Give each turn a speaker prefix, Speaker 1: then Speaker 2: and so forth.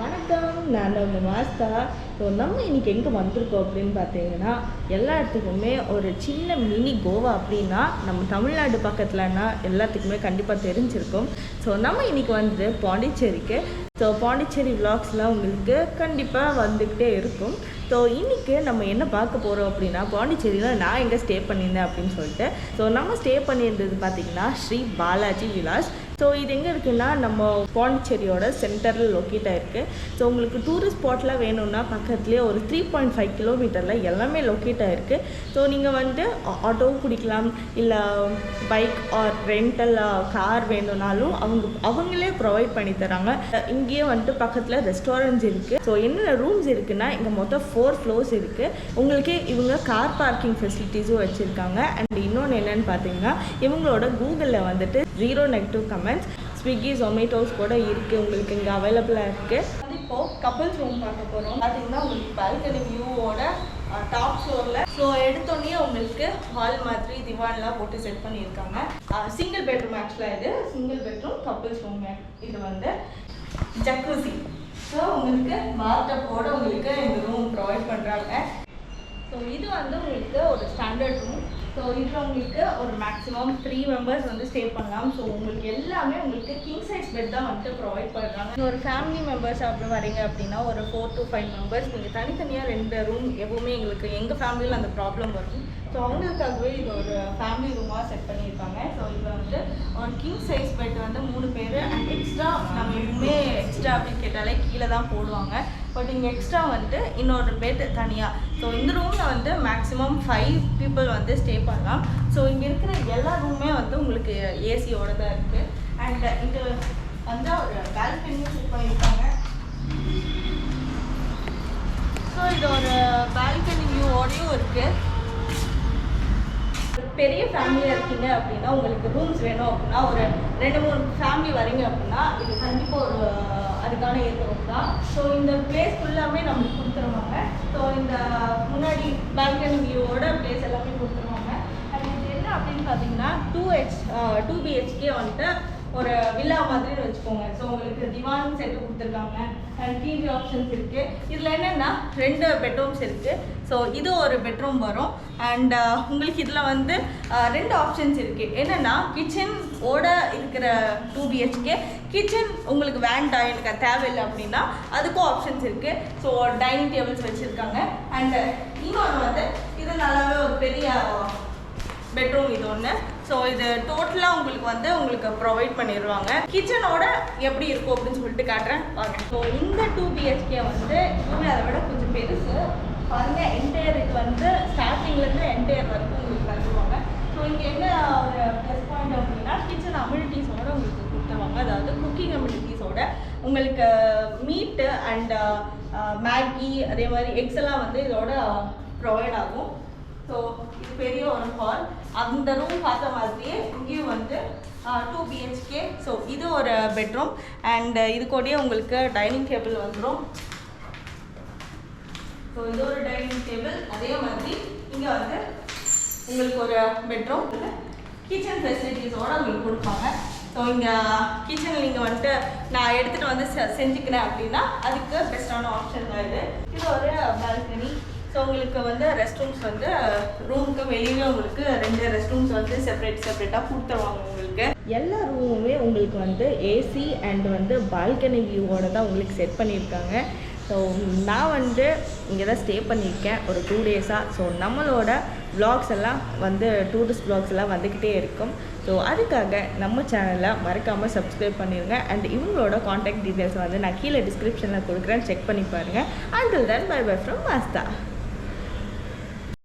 Speaker 1: வணக்கம், நான் உங்கள் மாஸ்தா. ஸோ நம்ம இன்றைக்கி எங்கே வந்திருக்கோம் அப்படின்னு பார்த்தீங்கன்னா, எல்லா இடத்துக்குமே ஒரு சின்ன மினி கோவா அப்படின்னா நம்ம தமிழ்நாடு பக்கத்துலன்னா எல்லாத்துக்குமே கண்டிப்பாக தெரிஞ்சிருக்கும். ஸோ நம்ம இன்றைக்கி வந்து பாண்டிச்சேரிக்கு. ஸோ பாண்டிச்சேரி விலாக்ஸ்லாம் உங்களுக்கு கண்டிப்பாக வந்துக்கிட்டே இருக்கும். ஸோ இன்றைக்கி நம்ம என்ன பார்க்க போகிறோம் அப்படின்னா, பாண்டிச்சேரியில் நான் எங்கே ஸ்டே பண்ணியிருந்தேன் அப்படின்னு சொல்லிட்டு. ஸோ நம்ம ஸ்டே பண்ணியிருந்தது பார்த்திங்கன்னா ஸ்ரீ பாலாஜி விலாஸ். ஸோ இது எங்கே இருக்குன்னா நம்ம பாண்டிச்சேரியோட சென்டரில் லொக்கேட் ஆகிருக்கு. ஸோ உங்களுக்கு டூரிஸ்ட் ஸ்பாட்லாம் வேணும்னா பக்கத்துலேயே ஒரு 3.5 கிலோமீட்டரில் எல்லாமே லொக்கேட் ஆகிருக்கு. ஸோ நீங்கள் வந்து ஆட்டோ பிடிக்கலாம், இல்லை பைக் ஆர் ரெண்டல் கார் வேணும்னாலும் அவங்களே ப்ரொவைட் பண்ணி தராங்க. இங்கேயே வந்துட்டு பக்கத்தில் ரெஸ்டாரண்ட்ஸ் இருக்குது. ஸோ என்னென்ன ரூம்ஸ் இருக்குன்னா இங்கே மொத்தம் 4 ஃப்ளோர்ஸ் இருக்குது. உங்களுக்கு இவங்க கார் பார்க்கிங் ஃபெசிலிட்டிஸும் வச்சுருக்காங்க. அண்ட் இன்னொன்று என்னென்னு பார்த்தீங்கன்னா, இவங்களோட கூகுளில் வந்துட்டு 0 நெகட்டிவ் கமெண்ட்ஸ், ஸ்விக்கி ஜொமேட்டோஸ் கூட இருக்குது, உங்களுக்கு இங்கே அவைலபிளாக இருக்குது. இப்போது கப்பிள்ஸ் ரூம் பார்க்க போகிறோம். பார்த்தீங்கன்னா உங்களுக்கு பால்கனி வியூவோட டாப் ஃப்ளோரில். ஸோ எடுத்தோடனே உங்களுக்கு ஹால் மாதிரி திவான்லாம் போட்டு செட் பண்ணியிருக்காங்க. சிங்கிள் பெட்ரூம், ஆக்சுவலாக இது சிங்கிள் பெட்ரூம் கப்பிள்ஸ் ரூம். இது வந்து ஜக்கூசி. ஸோ உங்களுக்கு பாத்டப்போட உங்களுக்கு இந்த ரூம் ப்ரொவைட் பண்ணுறாங்க. ஸோ இது வந்து உங்களுக்கு ஒரு ஸ்டாண்டர்ட் ரூம். ஸோ இதில் உங்களுக்கு ஒரு மேக்ஸிமம் 3 மெம்பர்ஸ் வந்து ஸ்டே பண்ணலாம். ஸோ உங்களுக்கு எல்லாமே உங்களுக்கு கிங் சைஸ் பெட் தான் வந்துட்டு ப்ரொவைட் பண்ணுறாங்க. ஒரு ஃபேமிலி மெம்பர்ஸ் அப்படி வரீங்க அப்படின்னா ஒரு 4 to 5 மெம்பர்ஸ் நீங்கள் தனித்தனியாக 2 ரூம் எப்பவுமே எங்கள் ஃபேமிலியில் அந்த ப்ராப்ளம் வரும். ஸோ அவங்களுக்காகவே இது ஒரு ஃபேமிலி ரூமாக செட் பண்ணியிருக்காங்க. ஸோ இதில் வந்து ஒரு கிங் சைஸ் பெட் வந்து 3 பேர். அண்ட் எக்ஸ்ட்ரா நம்ம எப்பவுமே எக்ஸ்ட்ரா அப்படின்னு கேட்டாலே கீழே தான் போடுவாங்க. பட் இங்கே எக்ஸ்ட்ரா வந்துட்டு இன்னொரு பெட் தனியாக. ஸோ இந்த ரூமில் வந்து மேக்ஸிமம் 5 பீப்புள் வந்து ஸ்டே பண்ணலாம். ஸோ இங்கே இருக்கிற எல்லா ரூமே வந்து உங்களுக்கு ஏசியோட தான் இருக்குது. அண்ட் இங்கே வந்து ஒரு பால்கனியும் செட் பண்ணியிருக்காங்க. ஸோ இது ஒரு பால்கனி வியூவோடையும் இருக்குது. பெரிய ஃபேமிலியாக இருக்கீங்க அப்படின்னா உங்களுக்கு ரூம்ஸ் வேணும் அப்படின்னா ஒரு 2-3 ஃபேமிலி வரீங்க அப்படின்னா இது கண்டிப்பாக ஒரு அதுக்கான ஏற்றம் தான். ஸோ இந்த பிளேஸ் ஃபுல்லாமே நம்மளுக்கு கொடுத்துருவாங்க. ஸோ இந்த முன்னாடி பால்கனி வியூவோட பிளேஸ் எல்லாமே கொடுத்துருவாங்க. அது இது என்ன அப்படின்னு பார்த்தீங்கன்னா 2 BHK வந்துட்டு ஒரு வில்லா மாதிரி வச்சுக்கோங்க. ஸோ உங்களுக்கு திவான் செட்டு கொடுத்துருக்காங்க. அண்ட் டிவி ஆப்ஷன்ஸ் இருக்குது. இதில் என்னென்னா 2 பெட்ரூம்ஸ் இருக்குது. ஸோ இது ஒரு பெட்ரூம் வரும். அண்ட் உங்களுக்கு இதில் வந்து 2 ஆப்ஷன்ஸ் இருக்குது. என்னென்னா கிச்சனோட இருக்கிற 2 BHK, கிச்சன் உங்களுக்கு வேண்டாம் எனக்கு அது தேவையில்லை அப்படின்னா அதுக்கும் ஆப்ஷன்ஸ் இருக்குது. ஸோ டைனிங் டேபிள்ஸ் வச்சுருக்காங்க. அண்டு இன்னொன்று வந்து இது நல்லாவே ஒரு பெரிய பெட்ரூம் இது ஒன்று. ஸோ இது டோட்டலாக உங்களுக்கு ப்ரொவைட் பண்ணிடுவாங்க. கிச்சனோட எப்படி இருக்கும் அப்படின்னு சொல்லிட்டு காட்டுறேன் வாங்க. ஸோ இந்த 2 BHK வந்து இன்னுமே அதை விட கொஞ்சம் பெருசு பாருங்க. என்டையர் இது வந்து ஸ்டார்டிங்லேருந்து என்டையர் வரைக்கும் உங்களுக்கு தருவாங்க. ஸோ இங்கே என்ன ஒரு ப்ளஸ் பாயிண்ட் அப்படின்னா கிச்சன் அமினிட்டிஸோட உங்களுக்கு கொடுத்துருவாங்க. அதாவது குக்கிங் அமினிட்டிஸோட உங்களுக்கு மீட்டு அண்ட் மேகி அதே மாதிரி எக்ஸ் எல்லாம் வந்து இதோட ப்ரொவைட் ஆகும். ஸோ இது பெரிய ஒரு ஹால். அந்த ரூம் பார்த்த மாதிரியே இங்கேயும் வந்து 2 BHK. ஸோ இது ஒரு பெட்ரூம். அண்ட் இது கூடயே உங்களுக்கு டைனிங் டேபிள் வந்துடும். ஸோ இது ஒரு டைனிங் டேபிள். அதே மாதிரி இங்கே வந்து உங்களுக்கு ஒரு பெட்ரூம் கிச்சன் ஃபெசிலிட்டிஸோடு உங்களுக்கு கொடுப்பாங்க. ஸோ இங்கே கிச்சனில் நீங்கள் வந்துட்டு நான் எடுத்துகிட்டு வந்து செஞ்சுக்கிறேன் அப்படின்னா அதுக்கு பெஸ்ட்டான ஆப்ஷன் தான் இது. இது ஒரு பால்கனி. ஸோ உங்களுக்கு வந்து ரெஸ்ட் ரூம்ஸ் வந்து ரூமுக்கு வெளியே உங்களுக்கு 2 ரெஸ்ட் ரூம்ஸ் வந்து செப்பரேட்டாக கொடுத்துருவாங்க. உங்களுக்கு எல்லா ரூமுமே உங்களுக்கு வந்து ஏசி அண்ட் வந்து பால்கனி வியூவோட தான் உங்களுக்கு செட் பண்ணியிருக்காங்க. ஸோ நான் வந்து இங்கே தான் ஸ்டே பண்ணியிருக்கேன் ஒரு 2 டேஸாக. ஸோ நம்மளோட விலாக்ஸ் எல்லாம் வந்து டூரிஸ்ட் விலாக்ஸ் எல்லாம் வந்துக்கிட்டே இருக்கும். ஸோ அதுக்காக நம்ம சேனலில் மறக்காமல் சப்ஸ்கிரைப் பண்ணிடுங்க. அண்ட் இவங்களோட காண்டாக்ட் டீட்டெயில்ஸ் வந்து நான் கீழே டிஸ்கிரிப்ஷனில் கொடுக்குறேன், செக் பண்ணி பாருங்கள். Until then, bye bye from Maastha.